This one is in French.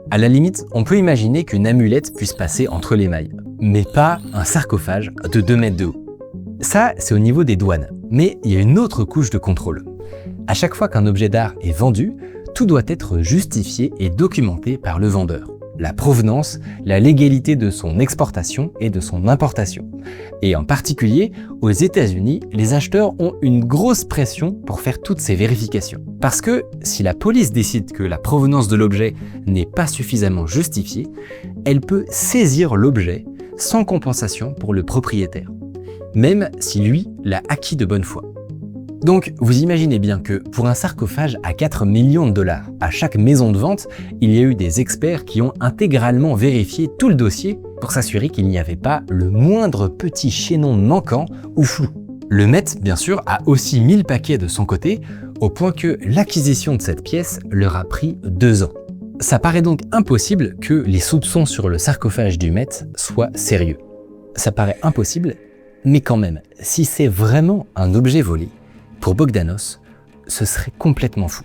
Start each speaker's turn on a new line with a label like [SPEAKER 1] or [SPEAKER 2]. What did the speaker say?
[SPEAKER 1] À la limite, on peut imaginer qu'une amulette puisse passer entre les mailles, mais pas un sarcophage de 2 mètres de haut. Ça, c'est au niveau des douanes, mais il y a une autre couche de contrôle. À chaque fois qu'un objet d'art est vendu, tout doit être justifié et documenté par le vendeur. La provenance, la légalité de son exportation et de son importation. Et en particulier, aux États-Unis, les acheteurs ont une grosse pression pour faire toutes ces vérifications. Parce que si la police décide que la provenance de l'objet n'est pas suffisamment justifiée, elle peut saisir l'objet sans compensation pour le propriétaire, même si lui l'a acquis de bonne foi. Donc, vous imaginez bien que pour un sarcophage à 4 millions de dollars, à chaque maison de vente, il y a eu des experts qui ont intégralement vérifié tout le dossier pour s'assurer qu'il n'y avait pas le moindre petit chaînon manquant ou flou. Le Met, bien sûr, a aussi mis le paquet de son côté, au point que l'acquisition de cette pièce leur a pris 2 ans. Ça paraît donc impossible que les soupçons sur le sarcophage du Met soient sérieux. Ça paraît impossible, mais quand même, si c'est vraiment un objet volé, pour Bogdanos, ce serait complètement fou.